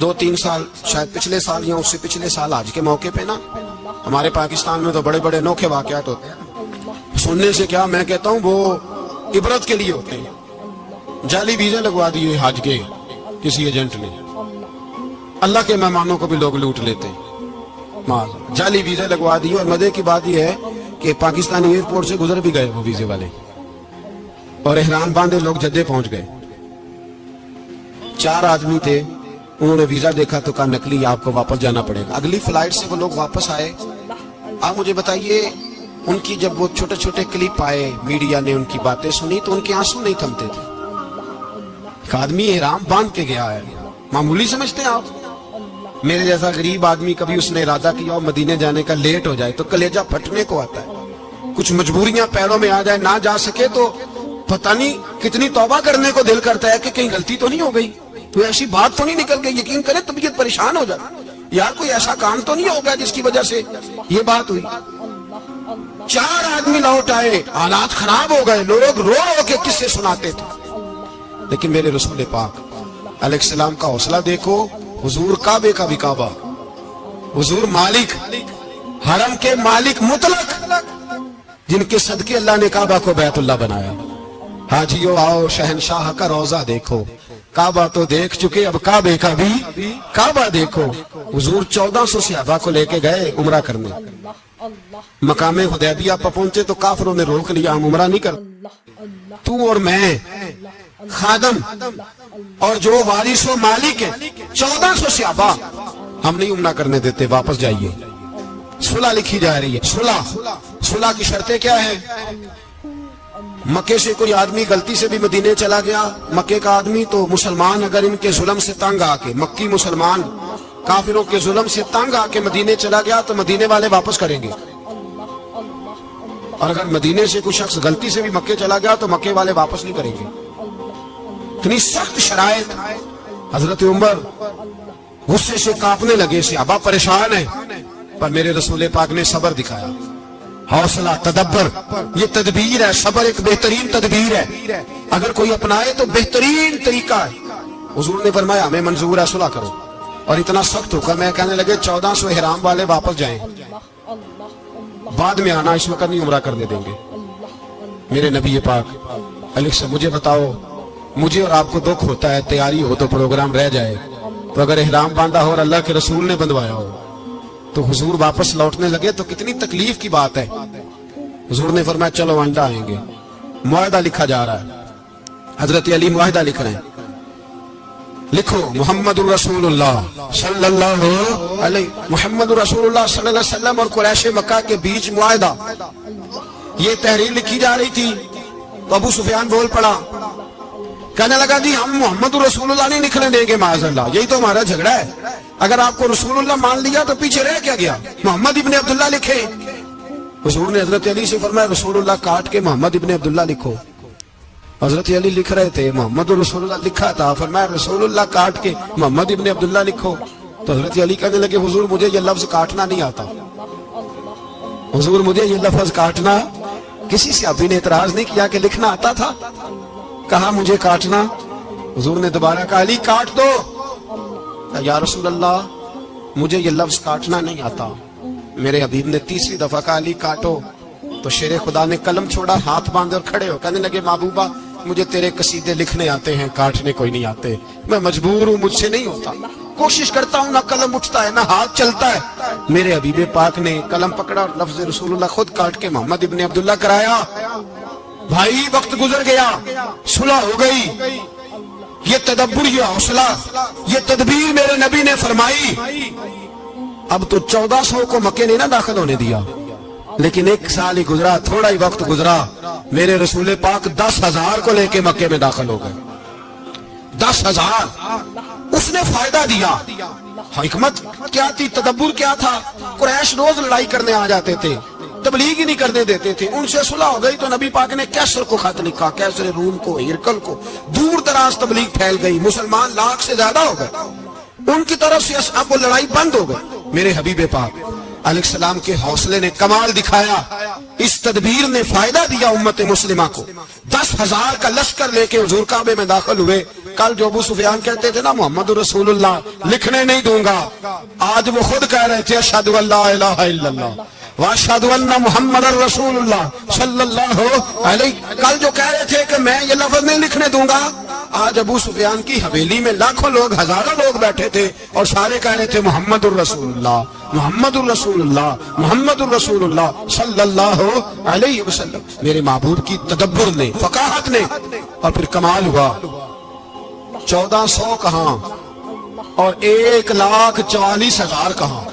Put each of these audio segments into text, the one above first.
2-3 साल शायद पिछले साल या उससे पिछले साल आज के मौके पे ना हमारे पाकिस्तान में तो बड़े बड़े अनोखे वाकयात होते हैं। सुनने से क्या, मैं कहता हूँ वो इबरत के लिए होते हैं। जाली वीजा लगवा दिए हज के किसी एजेंट ने, अल्लाह के मेहमानों को भी लोग लूट लेते हैं। जाली वीजा लगवा दिए और मजे की बात यह है कि पाकिस्तानी एयरपोर्ट से गुजर भी गए वो वीजे वाले, और एहराम बांधे लोग जद्दे पहुंच गए। 4 आदमी थे, उन्होंने वीजा देखा तो कहा नकली, आपको वापस जाना पड़ेगा। अगली फ्लाइट से वो लोग वापस आए। आप मुझे बताइए, उनकी जब वो छोटे छोटे क्लिप आए, मीडिया ने उनकी बातें सुनी तो उनके आंसू नहीं थमते थे। एक आदमी एहराम बांध के गया है, मामूली समझते हैं आप? मेरे जैसा गरीब आदमी, कभी उसने इरादा किया और मदीने जाने का लेट हो जाए तो कलेजा फटने को आता है। कुछ मजबूरियां पैरों में आ जाए, ना जा सके तो पता नहीं कितनी तौबा करने को दिल करता है कि कहीं गलती तो नहीं हो गई, तो ऐसी बात तो नहीं निकल गई। यकीन करें तबीयत परेशान हो जाती, यार कोई ऐसा काम तो नहीं होगा जिसकी वजह से ये बात हुई। 4 आदमी लौट आए, हालात खराब हो गए, लोग रो रो के किस्से सुनाते थे। लेकिन मेरे रसूल पाक अलैहिस्सलाम का हौसला देखो। हुजूर काबे का भी काबा, हुजूर मालिक, हरम के मालिक मुतलक, जिनके सदके अल्लाह ने काबा को बैतुल्लाह बनाया। हाजियो आओ शहनशाह का रोजा देखो, काबा तो देख चुके, अब काबे का भी काबा देखो। हुजूर 1400 सहाबा को लेके गए उमरा करने। मकामे हुदैबिया पर पहुंचे तो काफिरों ने रोक लिया, हम उमरा नहीं कर, तू और मैं खादम और जो वारिस व मालिक है 1400 सहाबा हम नहीं उमरा करने देते, वापस जाइए। सुलह लिखी जा रही है। सुलह की शर्तें क्या है? मक्के से कोई आदमी गलती से भी मदीने चला गया, मक्के का आदमी, तो मुसलमान अगर इनके जुल्म से तंग आके, मक्की मुसलमान काफिरों के जुल्म से तंग आके मदीने चला गया तो मदीने वाले वापस करेंगे। और अगर मदीने से कोई शख्स गलती से भी मक्के चला गया तो मक्के वाले वापस नहीं करेंगे। इतनी सख्त शराइत। हजरत उमर गुस्से से कांपने लगे, सहाबा परेशान है, पर मेरे रसूल पाक ने सब्र दिखाया। हौसला, तदब्बर, ये तदबीर है। सब्र एक बेहतरीन तदबीर है, अगर कोई अपनाए तो बेहतरीन तरीका है। हुजूर ने फरमाया हमें मंजूर है, सुलह करो। और इतना सख्त होकर मैं कहने लगे 1400 इहराम वाले वापस जाएं, बाद में आना, इस वक्त नहीं उमरा करने देंगे। मेरे नबी पाक अलैहि, मुझे बताओ, मुझे और आपको दुख होता है, तैयारी हो तो प्रोग्राम रह जाए, तो अगर इहराम बांधा हो और अल्लाह के रसूल ने बंधवाया हो तो हुजूर वापस लौटने लगे तो कितनी तकलीफ की बात है। हुजूर ने फरमाया चलो आइंदा आएंगे। मुआहदा लिखा जा रहा है, हजरत अली मुआहदा लिख रहे हैं। लिखो मुहम्मदुर रसूलुल्लाह सल्लल्लाहु अलैहि, मुहम्मदुर रसूलुल्लाह सल्लल्लाहु अलैहि वसल्लम और कुरैश मक्का के बीच मुआहदा। ये तहरीर लिखी जा रही थी तो अबू सुफियान बोल पड़ा, कहने लगा जी हम मोहम्मद रसूलुल्लाह नहीं लिखने देंगे माज़अल्लाह, यही तो हमारा झगड़ा है। अगर आपको रसूलुल्लाह मान लिया तो पीछे रह क्या गया, मोहम्मद इब्ने अब्दुल्लाह लिखे। हुजूर ने हजरत अली से फरमाया रसूलुल्लाह काट के मोहम्मद इब्ने अब्दुल्लाह लिखो। हजरत अली लिख रहे थे, मोहम्मद रसूलुल्लाह लिखा था, फरमाया रसूलुल्लाह काट के मोहम्मद इब्ने अब्दुल्लाह लिखो। तो हजरत अली कहने लगे हुजूर मुझे ये लफ्ज काटना नहीं आता, हुजूर मुझे ये लफ्ज काटना। किसी सहाबी ने एतराज नहीं किया कि लिखना आता था, कहा मुझे काटना। हुजूर ने दोबारा कहा अली काट दो। या रसूल अल्लाह मुझे ये लफ्ज काटना नहीं आता। मेरे हबीब ने तीसरी दफा कहा अली काटो। तो शेर खुदा ने कलम छोड़ा, हाथ बांधे और खड़े हो कहने लगे महबूबा मुझे तेरे कसीदे लिखने आते हैं, काटने कोई नहीं आते, मैं मजबूर हूँ, मुझसे नहीं होता, कोशिश करता हूँ, ना कलम उठता है ना हाथ चलता है। मेरे हबीब पाक ने कलम पकड़ा और लफ्ज रसूलुल्लाह खुद काट के मोहम्मद इब्ने अब्दुल्लाह कराया। भाई वक्त गुजर गया, सुलह हो गई। ये तदब्बुर, ये हौसला, ये तदबीर मेरे नबी ने फरमाई। अब तो 1400 को मक्के ने ना दाखिल होने दिया, लेकिन 1 साल ही गुजरा, थोड़ा ही वक्त गुजरा, मेरे रसूल पाक 10,000 को लेके मक्के में दाखिल हो गए। 10,000 उसने फायदा दिया। हिकमत क्या थी, तदब्बुर क्या था? कुरैश रोज लड़ाई करने आ जाते थे, तबलीग ही नहीं करने देते थे। उनसे सुलह हो गई तो नबी पाक ने कैसर को खत लिखा, कैसर रूम को, हिरकल को, दूर दराज तबलीग फैल गई, मुसलमान 1,00,000 से ज्यादा हो गए। उनकी तरफ से अब वो लड़ाई बंद हो गई। मेरे हबीब पाक अलैहिस्सलाम के हौसले ने कमाल दिखाया, इस तदबीर ने फायदा दिया उम्मत मुस्लिमा को। 10,000 का लश्कर लेके हुजूर काबे में दाखिल हुए, کل جو ابو سفیان کہتے تھے نا محمد رسول اللہ لکھنے نہیں دوں گا، آج وہ خود کہہ رہے تھے اشہد ان لا الہ الا اللہ واشہد ان محمد رسول اللہ صلی اللہ علیہ، کل جو کہہ رہے تھے کہ میں یہ لفظ نہیں لکھنے دوں گا، آج ابو سفیان کی حویلی میں لاکھوں لوگ ہزاروں لوگ بیٹھے تھے اور سارے کہہ رہے تھے محمد الرسول اللہ محمد الرسول اللہ محمد الرسول اللہ صلی اللہ علیہ وسلم۔ میرے محبوب کی تدبر نے، فقاہت نے، اور پھر کمال ہوا 1400 کہاں اور 1,44,000 کہاں،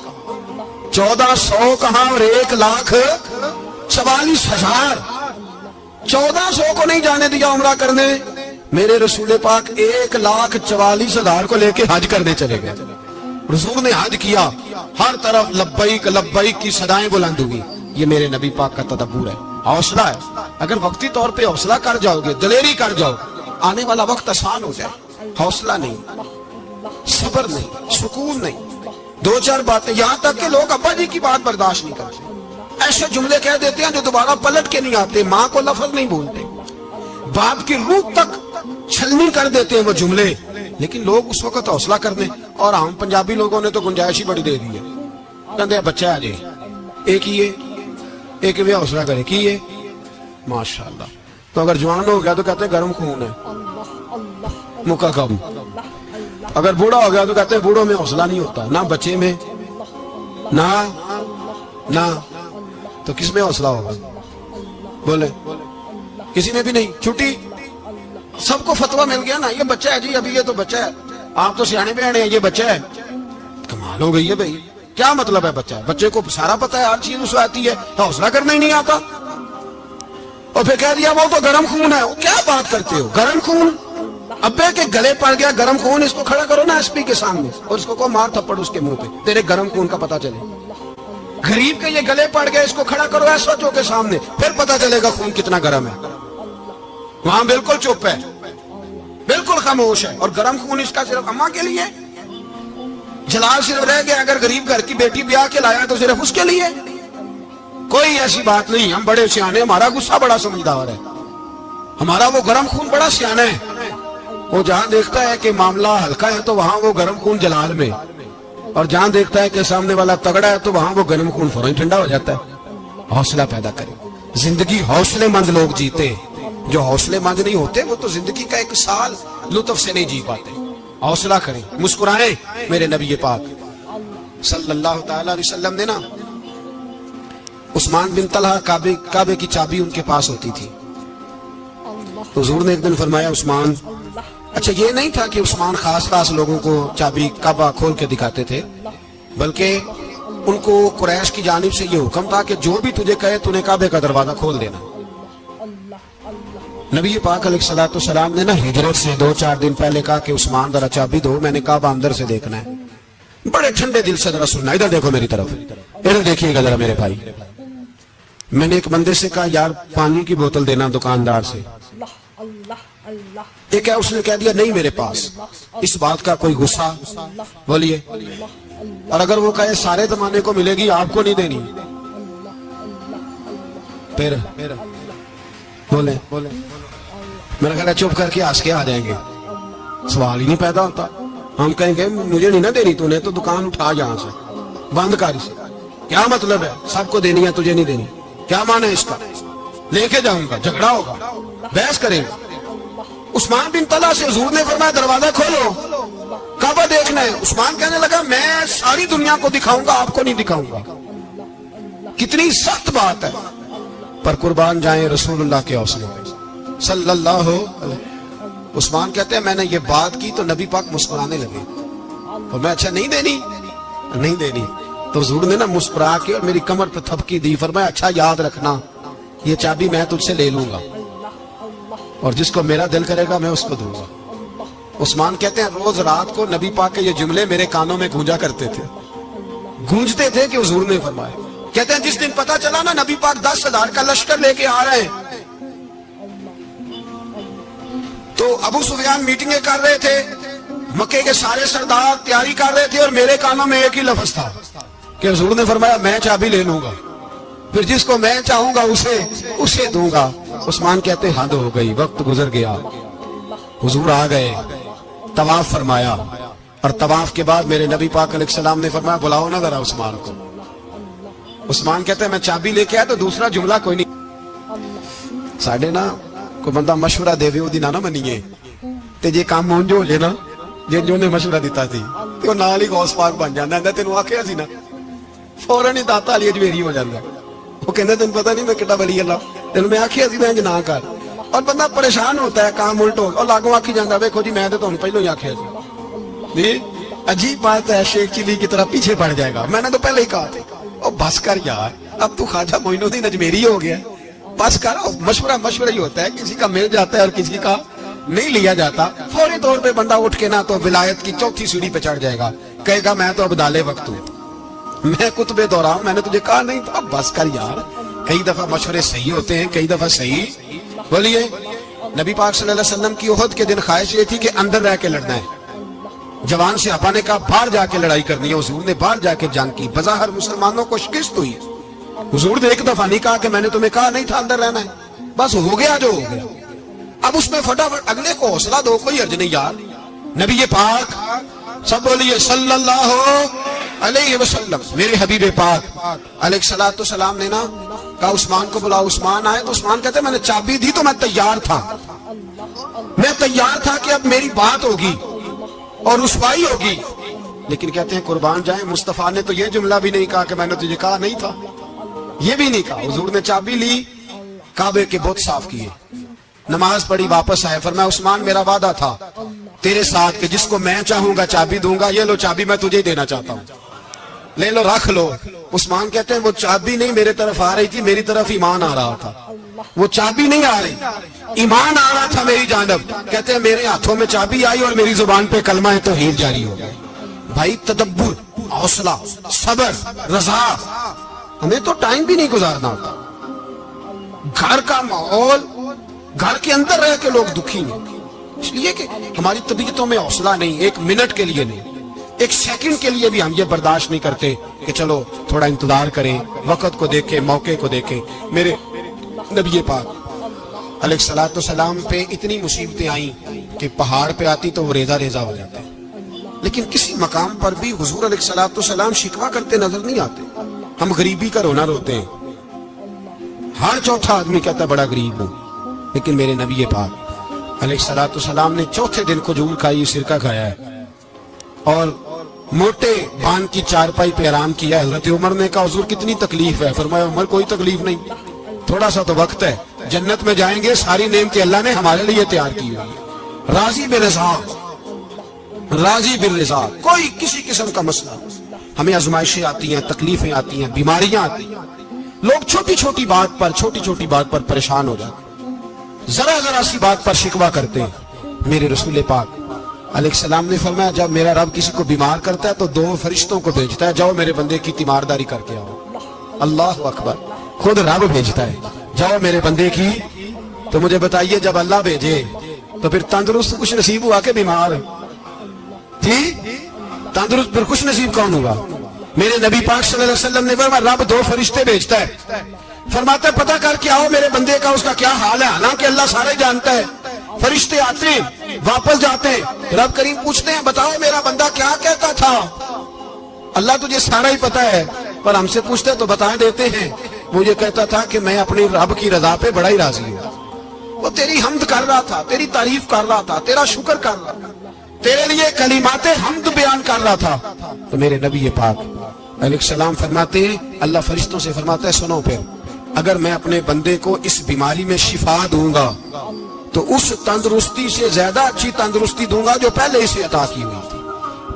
1400 کہاں اور 1,44,000، 1400 کو نہیں جانے دیا عمرہ کرنے، میرے رسول پاک 1,44,000 کو لے کے حج کرنے چلے گئے۔ رسول نے حج کیا، ہر طرف لبیک لبیک کی صدائیں بلند ہوئی۔ یہ میرے نبی پاک کا تدبر ہے، حوصلہ ہے۔ اگر وقتی طور پہ حوصلہ کر جاؤ گے، دلیری کر جاؤ، آنے والا وقت آسان ہو جائے۔ حوصلہ نہیں، صبر نہیں، سکون نہیں، دو چار باتیں، یہاں تک کہ لوگ ابا جی کی بات برداشت نہیں کرتے، ایسے جملے کہہ دیتے ہیں جو دوبارہ پلٹ کے نہیں آتے، ماں کو لفظ نہیں بولتے، بات کی روح تک چھلنی کر دیتے ہیں وہ جملے، لیکن لوگ اس وقت حوصلہ کرنے، اور ہم پنجابی لوگوں نے تو گنجائش ہی بڑی دے دی ہے، کہتے ہیں بچہ ہے جی ایک ہی ہے، ایک بھی حوصلہ کرے کی ہے ماشاءاللہ، تو اگر جوان ہو گیا تو کہتے ہیں گرم خون ہے مکہ کم، اگر بوڑھا ہو گیا تو کہتے ہیں بوڑھوں میں حوصلہ نہیں ہوتا، نہ بچے میں نہ تو کس میں حوصلہ ہوگا؟ بولے کسی میں بھی نہیں۔ چھٹی سب کو فتویٰ مل گیا نا، یہ بچہ ہے جی، ابھی یہ تو بچہ ہے، آپ تو سیانے بیانے ہیں، یہ بچہ ہے، کمال ہو گئی ہے بھائی، کیا مطلب ہے بچہ؟ بچے کو سارا پتہ ہے، ہر چیز اسے آتی ہے، حوصلہ کرنا ہی نہیں آتا، اور پھر کہہ دیا وہ تو گرم خون ہے۔ کیا بات کرتے ہو گرم خون؟ ابے کے گلے پڑ گیا گرم خون، اس کو کھڑا کرو نا ایس پی کے سامنے اور اس کو مار تھپڑ اس کے منہ پہ، تیرے گرم خون کا پتہ چلے۔ غریب کے یہ گلے پڑ گئے، اس کو کھڑا کرو ایس او کے سامنے، پھر پتہ چلے گا خون کتنا گرم ہے۔ وہاں بالکل چپ ہے، بالکل خاموش ہے، اور گرم خون اس کا صرف اماں کے لیے، جلال صرف رہ گیا اگر غریب گھر کی بیٹی بیاہ کے لایا تو صرف اس کے لیے، کوئی ایسی بات نہیں۔ ہم بڑے سیانے، ہمارا غصہ بڑا سمجھدار ہے، ہمارا وہ گرم خون بڑا سیانا ہے، وہ جہاں دیکھتا ہے کہ معاملہ ہلکا ہے تو وہاں وہ گرم خون جلال میں، اور جہاں دیکھتا ہے کہ سامنے والا تگڑا ہے تو وہاں وہ گرم خون فوراً ٹھنڈا ہو جاتا ہے۔ حوصلہ پیدا کریں، زندگی حوصلے مند لوگ جیتے، جو حوصلے مند نہیں ہوتے وہ تو زندگی کا ایک سال لطف سے نہیں جی پاتے۔ حوصلہ کریں، مسکرائیں۔ میرے نبی پاک صلی اللہ تعالی علیہ وسلم نے نا عثمان بن طلحہ، کعبے کی چابی ان کے پاس ہوتی تھی، حضور نے ایک دن فرمایا عثمان، اچھا یہ نہیں تھا کہ عثمان خاص لوگوں کو چابی کعبہ کھول کے دکھاتے تھے، بلکہ ان کو قریش کی جانب سے یہ حکم تھا کہ جو بھی تجھے کہے تو نے کعبے کا دروازہ کھول دینا۔ نبی پاک علیہ الصلوۃ والسلام نے نا ہجرت سے 2-4 دن پہلے کہا کہ عثمان ذرا چابی دو، میں نے کعبہ اندر سے دیکھنا ہے۔ بڑے ٹھنڈے دل سے ذرا سننا، ادھر دیکھو میری طرف، ادھر دیکھیے گا ذرا میرے بھائی۔ میں نے ایک بندے سے کہا یار پانی کی بوتل دینا دکاندار سے، ایک ہے اس نے کہہ دیا نہیں میرے پاس، اس بات کا کوئی غصہ؟ بولیے، اور اگر وہ کہے سارے زمانے کو ملے گی آپ کو نہیں دینی، پھر بولے میرا خیال ہے چپ کر کے ہنس کے آ جائیں گے، سوال ہی نہیں پیدا ہوتا۔ ہم کہیں گے مجھے نہیں نہ دینی، تو نے تو دکان اٹھا یہاں سے، بند کر اسے، کیا مطلب ہے سب کو دینی ہے تجھے نہیں دینی، کیا معنی ہے اس کا؟ لے کے جاؤں گا، جھگڑا ہوگا، بحث کریں گے۔ عثمان بن طلحہ سے حضور نے فرمایا دروازہ کھولو، کعبہ دیکھنا ہے۔ عثمان کہنے لگا میں ساری دنیا کو دکھاؤں گا، آپ کو نہیں دکھاؤں گا۔ کتنی سخت بات ہے، پر قربان جائیں رسول اللہ کے حوصلے صلی اللہ علیہ۔ عثمان کہتے ہیں میں نے یہ بات کی تو نبی پاک مسکرانے لگے، اور میں اچھا نہیں دینی، تو حضور نے نا مسکرا کے اور میری کمر پہ تھپکی دی، فرمایا اچھا یاد رکھنا یہ چابی میں تجھ سے لے لوں گا، اور جس کو میرا دل کرے گا میں اس کو دوں گا۔ عثمان کہتے ہیں روز رات کو نبی پاک کے یہ جملے میرے کانوں میں گونجا کرتے تھے، گونجتے تھے کہ حضور نے فرمایا۔ کہتے ہیں جس دن پتا چلا نا نبی پاک 10,000 کا لشکر لے کے آ رہے ہیں، تو ابو سفیان میٹنگیں کر رہے تھے، مکے کے سارے سردار تیاری کر رہے تھے، اور میرے کانوں میں ایک ہی لفظ تھا کہ حضور نے فرمایا میں چابی لے لوں گا، پھر جس کو میں چاہوں گا اسے دوں گا۔ عثمان کہتے حد ہو گئی، وقت گزر گیا، حضور آ گئے، तवाफ फरमाया, और तवाफ के बाद मेरे नबी पाक अलैहिस्सलाम ने फरमाया बुलाओ ना जरा उस्मान को। उस्मान कहते हैं मैं चाबी लेके आया तो दूसरा जुमला कोई नहीं। साढ़े ना कोई बंदा मशवरा देवे ओदी ना मनीए, ते जे काम उंज हो जाए ना जिंज उन्हें मशवरा दिता सी ते नाल ही गौस पाक बन जाता। तेन आखिया सी ना, फौरन ही दाता अली अजमेरी हो जाता। वो कहते तेन पता नहीं मैं कितना बड़ी अल्लाह, तेन मैं आखिया सी मैं इंज ना कर। और बंदा परेशान होता है, काम उल्ट हो, और लागों आखी जाता वेखो जी मैं तो तुहानू पहलों ही आखिया जी। अजीब बात है, शेख चिली की तरह पीछे पड़ जाएगा, मैंने तो पहले ही कहा था। बस कर यार, अब तू ख्वाजा मोइनुद्दीन अजमेरी हो गया, बस कर। मशवरा ही होता है, किसी का मिल जाता है और किसी का नहीं लिया जाता। फौरी तौर पे बंदा उठ के ना तो विलायत की चौथी सीढ़ी पे चढ़ जाएगा, कहेगा मैं तो अब दाले वक्त हूँ, मैं कुतबे दौरा हूं, मैंने तुझे कहा नहीं। तो अब बस कर यार। कई दफा मशवरे सही होते हैं, कई दफा सही। बोलिए, नबी पाक सल्लल्लाहु अलैहि वसल्लम की उहद के दिन ख्वाहिश ये थी कि अंदर रह के लड़ना है। जवान से आपा ने कहा बाहर जाके लड़ाई करनी है। हुजूर ने बाहर जाके जंग की, बज़ाहिर मुसलमानों को शिकस्त हुई। हुजूर ने एक दफा नहीं कहा कि मैंने तुम्हें कहा नहीं था अंदर रहना है, बस हो गया जो हो गया। अब उसमें फटाफट अगले को हौसला दो, कोई अर्ज नहीं यार। नबी पाक, सब बोलिए सल्लल्लाहु अलैहि वसल्लम, मेरे हबीब पाक अलैहिस्सलातु सलाम ने ना कहा उस्मान को बुलाओ। उस्मान आए तो उस्मान कहते मैंने चाबी दी तो मैं तैयार था, मैं तैयार था कि अब मेरी बात होगी और रुसवाई होगी। लेकिन कहते हैं कुर्बान जाए, मुस्तफा ने तो ये जुमला भी नहीं कहा कि मैंने तुझे कहा नहीं था, ये भी नहीं कहा। हुजूर ने चाबी ली, काबे के बुत साफ किए, नमाज पढ़ी, वापस आए। फरमाया उस्मान मेरा वादा था तेरे साथ कि जिसको मैं चाहूंगा चाबी दूंगा, ये लो चाबी मैं तुझे ही देना चाहता हूं, ले लो रख लो। उस्मान कहते हैं वो चाबी नहीं मेरे तरफ आ रही थी, मेरी तरफ ईमान आ रहा था। वो चाबी नहीं आ रही, ईमान आ रहा था मेरी जानब। कहते हैं मेरे हाथों में चाबी आई और मेरी जुबान पे कलमा है तौहीद जारी हो गया। भाई तदब्बुर, हौसला, सब्र, रजा, हमें तो टाइम भी नहीं गुजारना होता। घर का माहौल, घर के अंदर रह के लोग दुखी हैं, इसलिए कि हमारी तबीयतों में हौसला नहीं, एक मिनट के लिए नहीं, एक सेकंड के लिए भी हम ये बर्दाश्त नहीं करते कि चलो थोड़ा इंतजार करें, वक्त को देखें, मौके को देखें। मेरे नबी पाक अलैहिस्सलातु सलाम पे इतनी मुसीबतें आई कि पहाड़ पे आती तो वो रेजा रेजा हो जाते, लेकिन किसी मकाम पर भी हुजूर अलैहिस्सलातु सलाम शिकवा करते नजर नहीं आते। हम गरीबी का रोना रोते हैं, हर चौथा आदमी कहता बड़ा गरीब हूं, लेकिन मेरे नबी पाक अलैहिस्सलातु सलाम ने चौथे दिन खजूर खाई, सिरका खाया है और मोटे बांध की चारपाई पे आराम किया। हजरत उमर ने कहा हुजूर कितनी तकलीफ है? फरमाया उमर कोई तकलीफ नहीं, थोड़ा सा तो वक्त है, जन्नत में जाएंगे, सारी नेमतें अल्लाह ने हमारे लिए तैयार की हुई। राजी बिरज़ा, राजी बिरज़ा, कोई किसी किस्म का मसला। हमें आजमाइशें आती हैं, तकलीफें आती हैं, बीमारियां आती हैं, लोग छोटी छोटी बात पर परेशान हो जाते, जरा जरा सी बात पर शिकवा करते हैं। मेरे रसूल पाक अलैहिस्सलाम ने फरमाया जब मेरा रब किसी को बीमार करता है तो दो फरिश्तों को भेजता है, जाओ मेरे बंदे की तीमारदारी करके आओ। अल्लाह अकबर, खुद रब भेजता है, जाओ मेरे बंदे की। तो मुझे बताइए जब अल्लाह भेजे तो फिर तंदुरुस्त खुश नसीब हुआ के बीमार? जी, तंदुरुस्त फिर खुश नसीब कौन होगा? मेरे नबी पाक सल्लल्लाहु अलैहि वसल्लम ने फरमाया रब दो फरिश्ते भेजता है, फरमाता है पता करके आओ मेरे बंदे का उसका क्या हाल है। हालांकि अल्लाह सारे जानता है, फरिश्ते आते हैं, वापस जाते हैं, रब करीम पूछते हैं बताओ मेरा बंदा क्या कहता था। अल्लाह तुझे सारा ही पता है, पर हमसे पूछते तो बता देते हैं, मुझे कहता था कि मैं अपनी रब की रजा पे बड़ा ही राजी हूं। वो तेरी हमद कर रहा था, तेरी तारीफ कर रहा था, तेरा शुक्र कर रहा था, तेरे लिए कलिमाते हमद बयान कर रहा था। तो मेरे नबी पाक अलैहिस्सलाम फरमाते हैं, अल्लाह फरिश्तों से फरमाता है सुनो फिर, अगर मैं अपने बंदे को इस बीमारी में शिफा दूंगा तो उस तंदुरुस्ती से ज्यादा अच्छी तंदुरुस्ती दूंगा जो पहले इसे अता की हुई थी,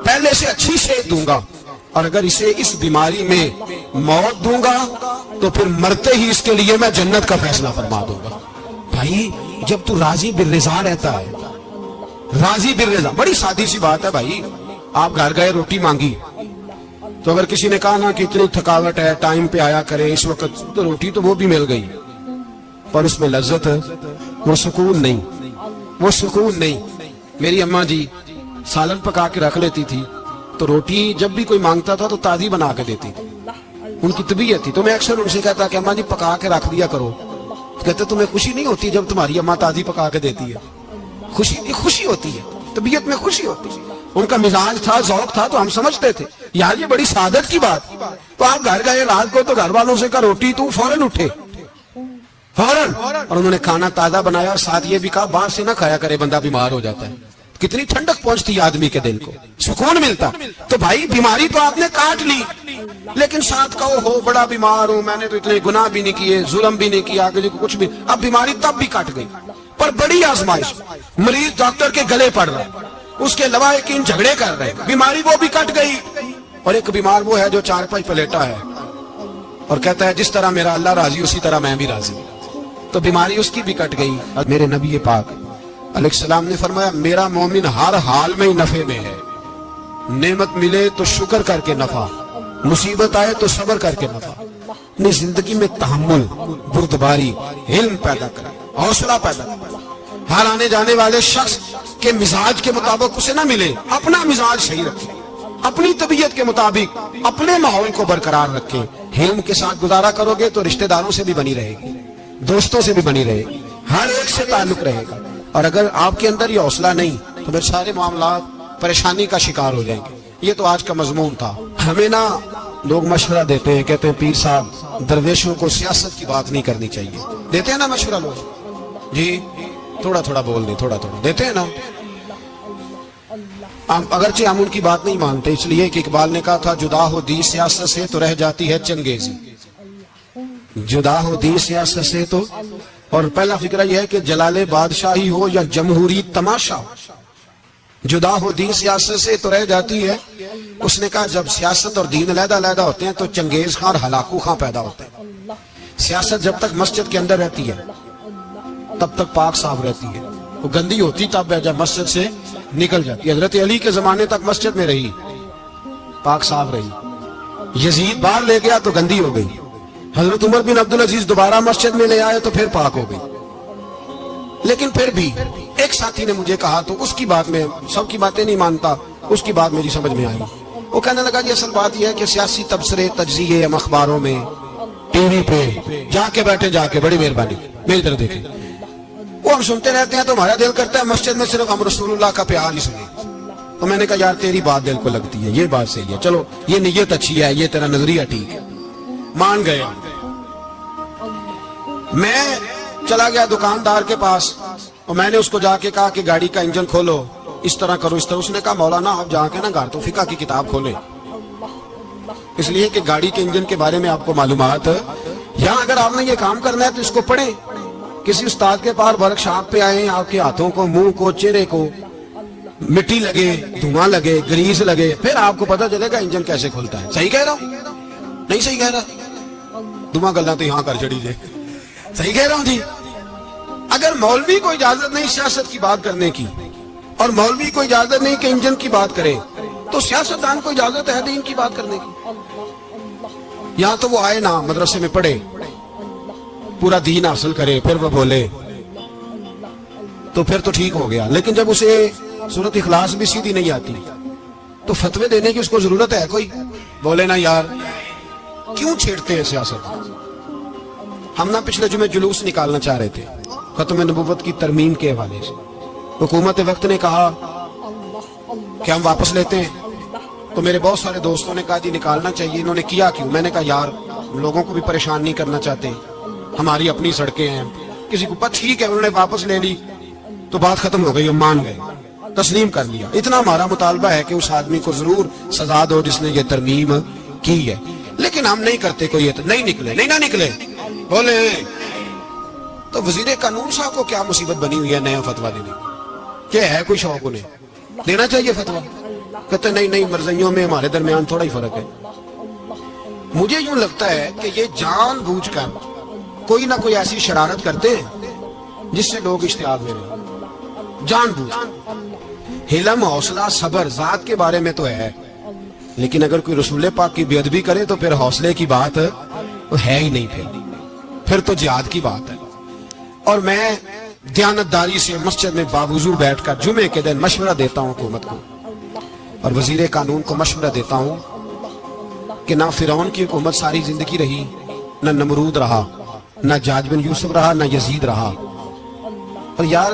पहले से अच्छी सेहत दूंगा। और अगर इसे इस बीमारी में मौत दूंगा तो फिर मरते ही इसके लिए मैं जन्नत का फैसला फरमा दूंगा। भाई जब तू राजी बिर्रिज़ा रहता है, राजी बिर्रिज़ा, बड़ी सादी सी बात है भाई। आप घर गए रोटी मांगी तो अगर किसी ने कहा ना कि इतनी थकावट है टाइम पे आया करे इस वक्त, तो रोटी तो वो भी मिल गई, पर उसमें लज्जत, वो सुकून नहीं, वो सुकून नहीं। मेरी अम्मा जी सालन पका के रख लेती थी, तो रोटी जब भी कोई मांगता था तो ताजी बना के देती थी, उनकी तबीयत थी। तो मैं अक्सर उनसे कहता कि अम्मा जी पका के रख दिया करो। तो कहते तुम्हें खुशी नहीं होती जब तुम्हारी अम्मा ताजी पका के देती है? खुशी होती है। طبیعت میں خوشی ہوتی. ان کا مزاج تھا, ذوق تھا, تو ہم سمجھتے تھے یار یہ بڑی سعادت کی بات. تو آپ گھر گئے رات کو تو گھر والوں سے کہا روٹی, تو فوراً اٹھے فوراً, اور انہوں نے کھانا تازہ بنایا اور ساتھ یہ بھی کہا باہر سے نہ کھایا کرے, بندہ بیمار ہو جاتا ہے. کتنی ٹھنڈک پہنچتی آدمی کے دل کو, سکون ملتا. تو بھائی بیماری تو آپ نے کاٹ لی, لیکن ساتھ کہو ہو بڑا بیمار ہوں, میں نے تو اتنے گناہ بھی نہیں کیے, ظلم بھی نہیں کیا, آگے کچھ بھی. اب بیماری تب بھی کٹ گئی, پر بڑی آزمائش. مریض ڈاکٹر کے گلے پڑ رہا, اس کے لواحقین جھگڑے کر رہے, بیماری وہ بھی کٹ گئی. اور ایک بیمار وہ ہے جو چارپائی پہ لیٹا ہے اور کہتا ہے جس طرح میرا اللہ راضی اسی طرح میں بھی راضی. تو بیماری اس کی بھی کٹ گئی. میرے نبی پاک علیہ السلام نے فرمایا میرا مومن ہر حال میں ہی نفع میں ہے. نعمت ملے تو شکر کر کے نفع, مصیبت آئے تو صبر کر کے نفع. اپنی زندگی میں تحمل, بردباری, علم پیدا کرے, حوصلہ پیدا کرے. ہر آنے جانے والے شخص کے مزاج کے مطابق اسے نہ ملے, اپنا مزاج صحیح رکھے, اپنی طبیعت کے مطابق اپنے ماحول کو برقرار رکھے. علم کے ساتھ گزارا کرو گے تو رشتہ داروں سے بھی بنی رہے گی, دوستوں سے بھی بنی رہے گی, ہر ایک سے تعلق رہے گا. اور اگر آپ کے اندر یہ حوصلہ نہیں تو پھر سارے معاملات پریشانی کا شکار ہو جائیں گے. یہ تو آج کا مضمون تھا. ہمیں نا لوگ مشورہ دیتے ہیں, کہتے ہیں پیر صاحب درویشوں کو سیاست کی بات نہیں کرنی چاہیے. دیتے ہیں نا مشورہ لوگ, جی تھوڑا تھوڑا بول دیں, تھوڑا تھوڑا دیتے ہیں نا. اگرچہ ہم ان کی بات نہیں مانتے, اس لیے کہ اقبال نے کہا تھا جدا ہو دی سیاست سے تو رہ جاتی ہے چنگیزی. جدا ہو دی سیاست سے تو, اور پہلا فکرہ یہ ہے کہ جلال بادشاہی ہو یا جمہوری تماشا ہو, جدا ہو دین سیاست سے تو رہ جاتی ہے. اس نے کہا جب سیاست اور دین علیحدہ علیحدہ ہوتے ہیں تو چنگیز خان اور ہلاکو خان پیدا ہوتے ہیں. سیاست جب تک مسجد کے اندر رہتی ہے تب تک پاک صاف رہتی ہے, وہ گندی ہوتی تب ہے جب مسجد سے نکل جاتی ہے. حضرت علی کے زمانے تک مسجد میں رہی, پاک صاف رہی. یزید باہر لے گیا تو گندی ہو گئی. حضرت عمر بن عبدالعزیز دوبارہ مسجد میں لے آئے تو پھر پاک ہو گئی. لیکن پھر بھی ایک ساتھی نے مجھے کہا, تو اس کی بات میں سب کی باتیں نہیں مانتا, اس کی بات میری سمجھ میں آئی. وہ کہنے لگا کہ اصل بات یہ ہے کہ سیاسی تبصرے تجزیے ہم اخباروں میں ٹی وی پہ جا کے بیٹھے, جا کے بڑی مہربانی میری طرف دیکھیں, وہ ہم سنتے رہتے ہیں تو ہمارا دل کرتا ہے مسجد میں صرف ہم رسول اللہ کا پیار ہی سنیں. تو میں نے کہا یار تیری بات دل کو لگتی ہے, یہ بات صحیح ہے, چلو یہ نیت اچھی ہے, یہ تیرا نظریہ ٹھیک ہے, مان گئے. میں چلا گیا دکاندار کے پاس اور میں نے اس کو جا کے کہا کہ گاڑی کا انجن کھولو, اس طرح کرو, اس طرح. اس نے کہا مولانا آپ جا کے نا گھر تو فقہ کی کتاب کھولیں, اس لیے کہ گاڑی کے انجن کے بارے میں آپ کو معلومات, یا اگر آپ نے یہ کام کرنا ہے تو اس کو پڑھیں. کسی استاد کے پاس ورک شاپ پہ آئے, آپ کے ہاتھوں کو, منہ کو, چہرے کو مٹی لگے, دھواں لگے, گریس لگے, پھر آپ کو پتہ چلے گا انجن کیسے کھلتا ہے. صحیح کہہ رہا ہوں نہیں صحیح کہہ رہا؟ دھواں گلا تو یہاں کر چڑی جائے. صحیح کہہ رہا ہوں جی. اگر مولوی کو اجازت نہیں سیاست کی بات کرنے کی, اور مولوی کو اجازت نہیں کہ انجن کی بات کرے, تو سیاستدان کو اجازت ہے دین کی بات کرنے کی. یہاں تو وہ آئے نا مدرسے میں پڑھے, پورا دین حاصل کرے, پھر وہ بولے تو پھر تو ٹھیک ہو گیا. لیکن جب اسے سورت اخلاص بھی سیدھی نہیں آتی تو فتوے دینے کی اس کو ضرورت ہے کوئی؟ بولے نا یار کیوں چھیڑتے ہیں سیاست. ہم نا پچھلے جمعے جلوس نکالنا چاہ رہے تھے ختم نبوت کی ترمیم کے حوالے سے. حکومت وقت نے کہا کہ ہم واپس لیتے ہیں, تو میرے بہت سارے دوستوں نے کہا جی نکالنا چاہیے. انہوں نے کیا کیوں؟ میں نے کہا یار لوگوں کو بھی پریشان نہیں کرنا چاہتے, ہماری اپنی سڑکیں ہیں, کسی کو پتہ. ٹھیک ہے, انہوں نے واپس لے لی تو بات ختم ہو گئی, ہم مان گئے, تسلیم کر لیا. اتنا ہمارا مطالبہ ہے کہ اس آدمی کو ضرور سزا دو جس نے یہ ترمیم کی ہے. لیکن ہم نہیں کرتے کوئی, نہیں نکلے, نہیں نہ نکلے بولے. تو وزیر قانون صاحب کو کیا مصیبت بنی ہوئی ہے نیا فتویٰ دینے کی؟ کیا ہے کوئی شوق انہیں دینا چاہیے فتویٰ؟ کہتے نہیں نہیں مرضیوں میں ہمارے درمیان تھوڑا ہی فرق ہے. مجھے یوں لگتا ہے کہ یہ جان بوجھ کر کوئی نہ کوئی ایسی شرارت کرتے ہیں جس سے لوگ اشتیاق میں رہیں. جان بوجھ. حلم, حوصلہ, صبر ذات کے بارے میں تو ہے, لیکن اگر کوئی رسول پاک کی بے ادبی کرے تو پھر حوصلے کی بات ہے ہی نہیں, پھر تو جہاد کی بات ہے. اور میں دیانتداری سے مسجد میں باوضو بیٹھ کر جمعے کے دن مشورہ دیتا ہوں حکومت کو, اور وزیر قانون کو مشورہ دیتا ہوں کہ نہ فرعون کی حکومت ساری زندگی رہی, نہ نمرود رہا, نہ جاج بن یوسف رہا, نہ یزید رہا. اور یار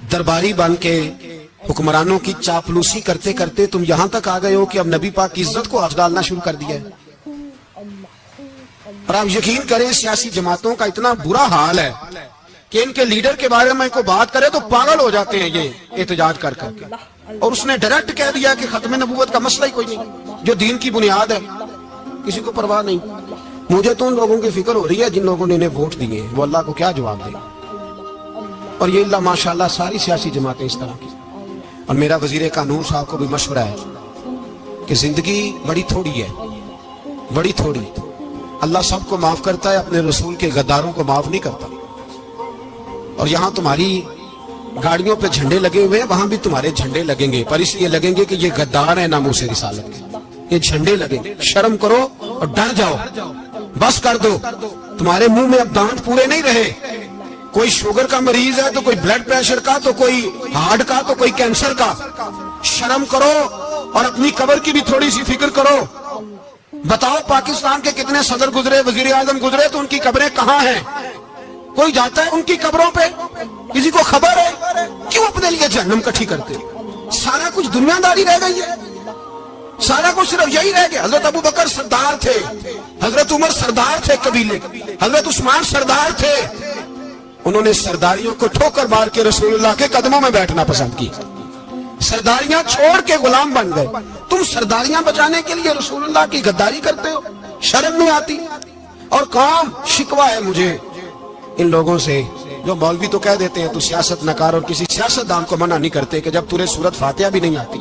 दरबारी बन के हुक्मरानों की चापलूसी करते करते तुम यहां तक आ गए हो कि अब नबी पाक की इज्जत को आग डालना शुरू कर दिया है। और आप यकीन करें सियासी जमातों का इतना बुरा हाल है कि इनके लीडर के बारे में कोई बात करे तो पागल हो जाते हैं ये एहतजाज कर करके। और उसने डायरेक्ट कह दिया कि खत्म नबूवत का मसला ही कोई नहीं, जो दीन की बुनियाद है, किसी को परवाह नहीं। मुझे तो उन लोगों की फिक्र हो रही है जिन लोगों ने इन्हें वोट दिए, वो अल्लाह को क्या जवाब दे। और ये अल्लाह माशाल्लाह सारी सियासी जमातें इस तरह की। और मेरा वजीर कानून साहब को भी मशवरा है कि जिंदगी बड़ी थोड़ी है, बड़ी थोड़ी। अल्लाह सबको माफ करता है, अपने रसूल के गद्दारों को माफ नहीं करता। और यहाँ तुम्हारी गाड़ियों पे झंडे लगे हुए हैं, वहां भी तुम्हारे झंडे लगेंगे, पर इसलिए लगेंगे कि ये गद्दार है नामूसे रिसालत के। ये झंडे लगेंगे। शर्म करो और डर जाओ, बस कर दो। तुम्हारे मुंह में अब दांत पूरे नहीं रहे। कोई शुगर का मरीज है तो कोई ब्लड प्रेशर का, तो कोई हार्ट का, तो कोई कैंसर का। शर्म करो और अपनी कब्र की भी थोड़ी सी फिक्र करो। बताओ पाकिस्तान के कितने सदर गुजरे, वजीर आजम गुजरे, तो उनकी कब्रें कहाँ हैं? कोई जाता है उनकी कब्रों पे? किसी को खबर है? क्यों अपने लिए जहन्नम इकट्ठी करते? सारा कुछ दुनियादारी रह गई है, सारा कुछ सिर्फ यही रह गया। हजरत अबू बकर सरदार थे, हजरत उमर सरदार थे कबीले, हजरत उस्मान सरदार थे। उन्होंने सरदारियों को ठोकर मार के रसूलुल्लाह के कदमों में बैठना पसंद किया। सरदारियां छोड़ के गुलाम बन गए। तुम सरदारियां बचाने के लिए रसूलुल्लाह की गद्दारी करते हो, शर्म नहीं आती? और काम शिकवा है मुझे इन लोगों से जो मौलवी तो कह देते हैं तू सियासत नकार, और किसी सियासतदान को मना नहीं करते कि जब तुझे सूरत फातिहा भी नहीं आती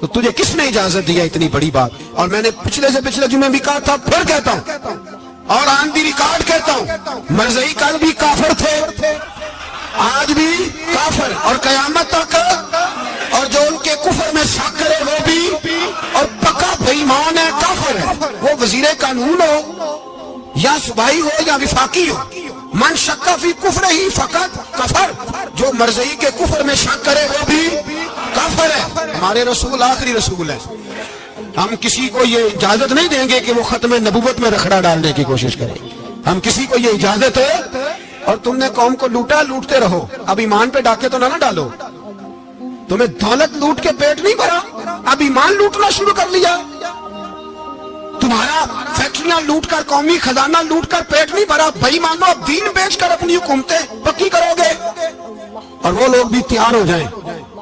तो तुझे किसने इजाजत दिया इतनी बड़ी बात। और मैंने पिछले से पिछले जुमे भी कहा था, फिर कहता हूं और आन दी रिकॉर्ड कहता हूं, मरज़ई कल भी काफिर थे, आज भी काफिर और कयामत तक। और जो उनके कुफर में शक करे वो भी, और पक्का बेईमान है, काफिर है। वो वजीर कानून हो या सुबाई हो या विफाकी हो, मन शक्का फी कुफर ही फकत कफर। जो मरज़ई के कुफर में शक करे वो भी काफिर है। हमारे रसूल आखिरी रसूल है। हम किसी को ये इजाजत नहीं देंगे कि वो खत्म नबूवत में रखड़ा डालने की कोशिश करे। हम किसी को ये इजाजत है। और तुमने कौम को लूटा, लूटते रहो, अब ईमान पे डाके तो ना डालो। तुम्हें दौलत लूट के पेट नहीं भरा, अब ईमान लूटना शुरू कर लिया। तुम्हारा फैक्ट्रियां लूट कर, कौमी खजाना लूट कर पेट नहीं भरा, भाई मानो अब दीन बेचकर अपनी हुकूमतें पक्की करोगे। और वो लोग भी तैयार हो जाएं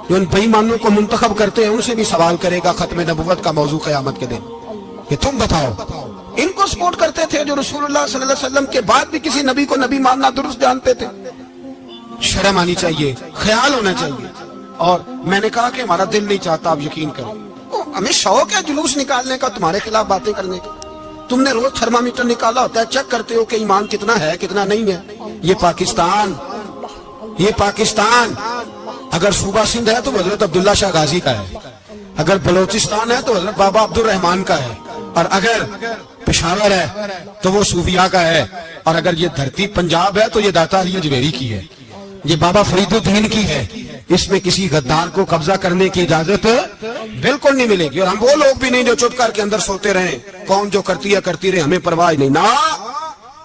जो इन बेईमानों को मुंतखब करते हैं, उनसे भी सवाल करेगा खत्म नबूवत का मौजू क़यामत के दिन कि तुम बताओ। इनको सपोर्ट करते थे जो रसूलुल्लाह सल्लल्लाहु अलैहि वसल्लम के बाद भी किसी नबी को नबी मानना दुरुस्त जानते थे। शर्म आनी चाहिए, ख्याल होना चाहिए। और मैंने कहा कि हमारा दिल नहीं चाहता, आप यकीन करें, हमें शौक है जुलूस निकालने का, तुम्हारे खिलाफ बातें करने का। तुमने रोज थर्मामीटर निकाला होता है, चेक करते हो कि ईमान कितना है कितना नहीं है। ये पाकिस्तान अगर सूबा सिंध है तो हजरत अब्दुल्ला शाह गाजी का है, अगर बलोचिस्तान है तो हजरत बाबा अब्दुल रहमान का है, और अगर पेशावर है तो वो सूफिया का है, और अगर ये धरती पंजाब है तो ये दाता अली अजमेरी की है, ये बाबा फरीदुद्दीन की है। इसमें किसी गद्दार को कब्जा करने की इजाजत बिल्कुल नहीं मिलेगी। और हम वो लोग भी नहीं जो चुप करके अंदर सोते रहे, कौन जो करती है करती रहे, हमें परवाह नहीं। ना,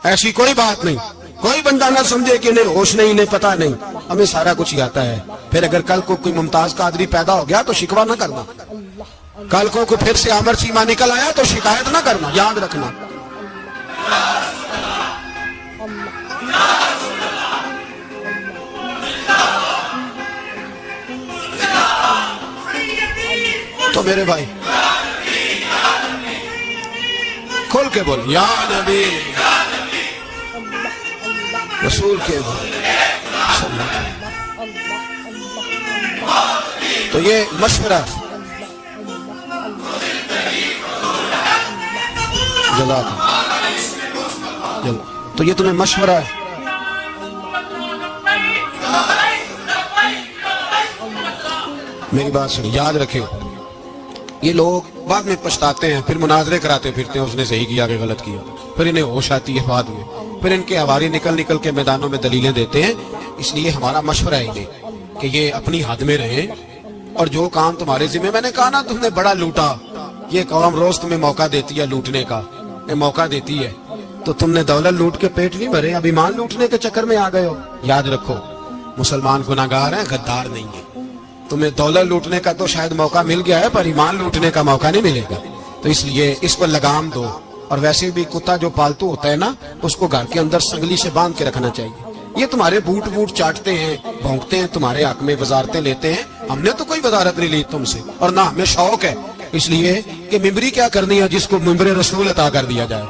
ऐसी कोई बात नहीं। कोई बंदा ना समझे कि इन्हें होश नहीं, इन्हें पता नहीं, हमें सारा कुछ ही आता है। फिर अगर कल को कोई मुमताज कादरी पैदा हो गया तो शिकवा ना करना, कल को कोई फिर से आमर चीमा निकल आया तो शिकायत ना करना, याद रखना। तो मेरे भाई खोल के बोल, या नबी रसूल के बोल। तो ये मशवरा जला तो ये तुम्हें मशवरा है। मेरी बात सुनो, याद रखियो, ये लोग बाद में पछताते हैं, फिर मुनाजरे कराते फिरते हैं, उसने सही किया कि गलत किया, फिर इन्हें होश आती है बाद में, फिर इनके हवारी निकल निकल के मैदानों में दलीलें देते हैं। इसलिए हमारा मशवरा है इन्हें कि ये अपनी हद में रहें, और जो काम तुम्हारे जिम्मे, मैंने कहा ना तुमने बड़ा लूटा, ये कौम रोज तुम्हें मौका देती है लूटने का, ये मौका देती है, तो तुमने दौलत लूट के पेट नहीं भरे, अब ईमान लूटने के चक्कर में आ गए हो। याद रखो, مسلمان گناہگار ہیں، غدار نہیں ہے. تمہیں دولت لوٹنے کا تو شاید موقع مل گیا ہے، پر ایمان لوٹنے کا موقع نہیں ملے گا. تو اس لیے اس کو لگام دو. اور ویسے بھی کتا جو پالتو ہوتا ہے نا، اس کو گھر کے اندر سنگلی سے باندھ کے رکھنا چاہیے. یہ تمہارے بوٹ چاٹتے ہیں، بھونکتے ہیں، تمہارے حق میں وزارتیں لیتے ہیں. ہم نے تو کوئی وزارت نہیں لی تم سے، اور نہ ہمیں شوق ہے. اس لیے کہ ممبری کیا کرنی ہے جس کو ممبر رسول عطا کر دیا جائے.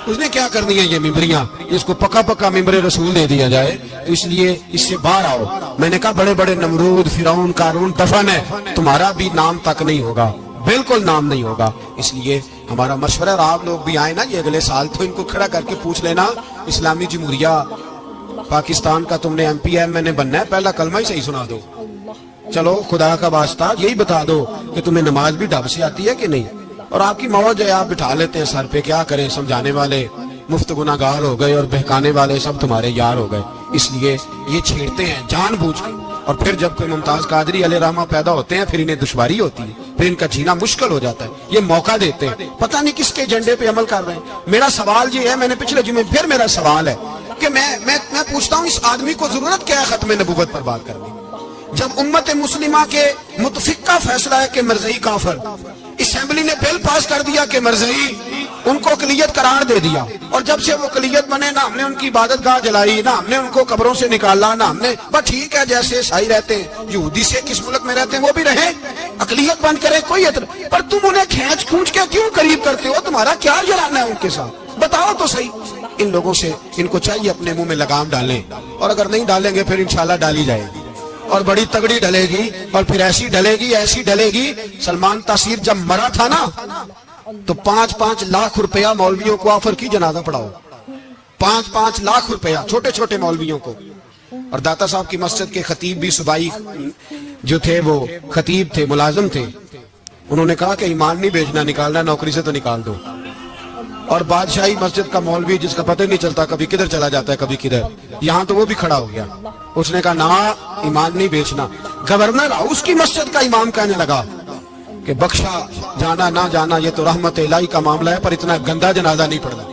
اس نے کیا کرنی ہے یہ ممبریاں جس کو پکا ممبر رسول دے دیا جائے. اس لیے اس سے باہر آؤ. میں نے کہا بڑے بڑے نمرود، فرعون، قارون دفن ہے، تمہارا بھی نام تک نہیں ہوگا، بالکل نام نہیں ہوگا. اس لیے ہمارا مشورہ، اور آپ لوگ بھی آئے نا یہ اگلے سال، تو ان کو کھڑا کر کے پوچھ لینا اسلامی جمہوریہ پاکستان کا تم نے ایم پی ایم نے بننا ہے، پہلا کلمہ ہی صحیح سنا دو. چلو خدا کا واسطہ یہی بتا دو کہ تمہیں نماز بھی ڈھب سے آتی ہے کہ نہیں. اور آپ کی موج ہے، آپ بٹھا لیتے ہیں سر پہ، کیا کریں. سمجھانے والے مفت گناہگار ہو گئے اور بہکانے والے سب تمہارے یار ہو گئے. اس لیے یہ چھیڑتے ہیں جان بوجھ کے. اور پھر جب کوئی ممتاز قادری علیہ رحمہ پیدا ہوتے ہیں، پھر انہیں دشواری ہوتی ہے، پھر ان کا جینا مشکل ہو جاتا ہے. یہ موقع دیتے ہیں، پتہ نہیں کس کے ایجنڈے پہ عمل کر رہے ہیں. میرا سوال یہ ہے، میں نے پچھلے جمعے پھر میرا سوال ہے کہ میں پوچھتا ہوں اس آدمی کو ضرورت کیا ہے ختم نبوت پر بات کرنے؟ جب امت مسلمہ کے متفق کا فیصلہ ہے کہ مرزئی کافر، اسمبلی نے بل پاس کر دیا کہ مرزئی، ان کو اقلیت قرار دے دیا. اور جب سے وہ اقلیت بنے، نہ ہم نے ان کی عبادت گاہ جلائی، نہ ہم نے ان کو قبروں سے نکالا، نہ ہم نے، بس ٹھیک ہے جیسے عیسائی رہتے ہیں، یہودی سے کس ملک میں رہتے ہیں وہ بھی رہیں، اقلیت بند کرے کوئی اعتراض. پر تم انہیں کھینچ کھونچ کے کیوں قریب کرتے ہو؟ تمہارا کیا جلانا ہے ان کے ساتھ؟ بتاؤ تو صحیح. ان لوگوں سے ان کو چاہیے اپنے منہ میں لگام ڈالیں، اور اگر نہیں ڈالیں گے پھر انشاءاللہ ڈالی جائے گی، اور بڑی تگڑی ڈلے گی، اور پھر ایسی ڈلے گی. سلمان تاثیر جب مرا تھا نا تو 5-5 لاکھ روپیہ مولویوں کو آفر کی جنازہ پڑھاؤ. 5-5 لاکھ روپیہ چھوٹے چھوٹے مولویوں کو. اور داتا صاحب کی مسجد کے خطیب بھی صوبائی جو تھے، وہ خطیب تھے، ملازم تھے، انہوں نے کہا کہ ایمان نہیں بیچنا، نکالنا نوکری سے تو نکال دو. اور بادشاہی مسجد کا مولوی جس کا پتہ نہیں چلتا، کبھی کدھر چلا جاتا ہے کبھی کدھر، یہاں تو وہ بھی کھڑا ہو گیا. اس نے کہا نا ایمان نہیں بیچنا. گورنر ہاؤس کی مسجد کا امام کہنے لگا کہ بخشا جانا نہ جانا یہ تو رحمت الہی کا معاملہ ہے، پر اتنا گندا جنازہ نہیں پڑھنا،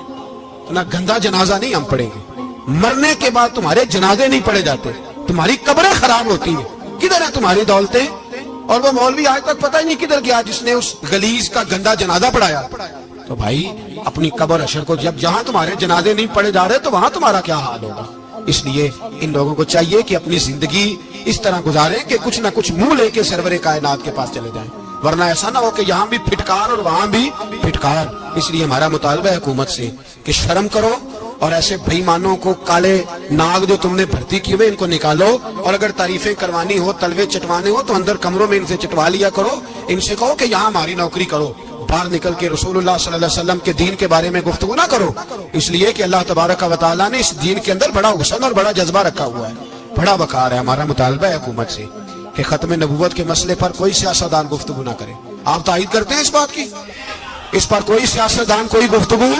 اتنا گندا جنازہ نہیں ہم پڑھیں گے. مرنے کے بعد تمہارے جنازے نہیں پڑھے جاتے، تمہاری قبریں خراب ہوتی ہیں. کدھر ہیں تمہاری دولتیں؟ اور وہ مولوی آج تک پتہ ہی نہیں کدھر گیا جس نے اس غلیظ کا گندا جنازہ پڑھایا. تو بھائی اپنی قبر اشر کو، جب جہاں تمہارے جنازے نہیں پڑھے جا رہے تو وہاں تمہارا کیا حال ہوگا. اس لیے ان لوگوں کو چاہیے کہ اپنی زندگی اس طرح گزاریں کہ کچھ نہ کچھ منہ لے کے سرور کائنات کے پاس چلے جائیں، ورنہ ایسا نہ ہو کہ یہاں بھی پھٹکار اور وہاں بھی پھٹکار. اس لیے ہمارا مطالبہ ہے حکومت سے کہ شرم کرو، اور ایسے بے ایمانوں کو، کالے ناگ جو تم نے بھرتی کیے ہوئے، ان کو نکالو. اور اگر تعریفیں کروانی ہو، تلوے چٹوانے ہو، تو اندر کمروں میں ان سے چٹوا لیا کرو. ان سے کہو کہ یہاں ہماری نوکری کرو، باہر نکل کے رسول اللہ صلی اللہ علیہ وسلم کے دین کے بارے میں گفتگو نہ کرو. اس لیے کہ اللہ تبارک و تعالیٰ نے اس دین کے اندر بڑا حسن اور بڑا جذبہ رکھا ہوا ہے، بڑا وقار ہے. ہمارا مطالبہ ہے حکومت سے کہ ختم نبوت کے مسئلے پر کوئی سیاستدان گفتگو نہ کرے. آپ تائید کرتے ہیں اس بات کی؟ اس پر کوئی سیاستدان کوئی گفتگو.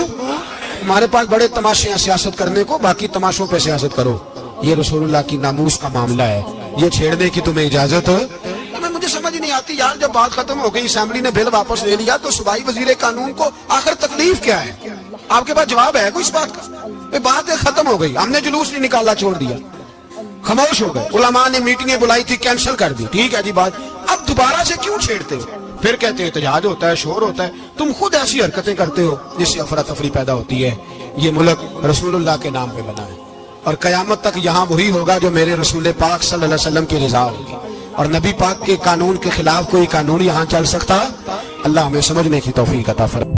ہمارے پاس بڑے تماشے ہیں سیاست کرنے کو، باقی تماشوں پہ سیاست کرو. یہ رسول اللہ کی ناموس کا معاملہ ہے، یہ چھیڑنے کی تمہیں اجازت ہو؟ مجھے سمجھ نہیں آتی یار، جب بات ختم ہو گئی، اسمبلی نے بل واپس لے لیا، تو صوبائی وزیر قانون کو آخر تکلیف کیا ہے؟ آپ کے پاس جواب ہے کوئی اس بات کا؟ بات ختم ہو گئی، ہم نے جلوس نہیں نکالا، چھوڑ دیا، خاموش ہو گئے. علماء نے میٹنگیں بلائی تھی، کینسل کر دی، ٹھیک ہے جی بات. اب دوبارہ سے کیوں چھیڑتے ہو؟ پھر کہتے ہیں احتجاج ہوتا ہے، شور ہوتا ہے. تم خود ایسی حرکتیں کرتے ہو جس سے افراتفری پیدا ہوتی ہے. یہ ملک رسول اللہ کے نام پہ بنا ہے، اور قیامت تک یہاں وہی ہوگا جو میرے رسول پاک صلی اللہ علیہ وسلم کی رضا ہوگی. اور نبی پاک کے قانون کے خلاف کوئی قانون یہاں چل سکتا؟ اللہ ہمیں سمجھنے کی توفیق عطا فرمائے.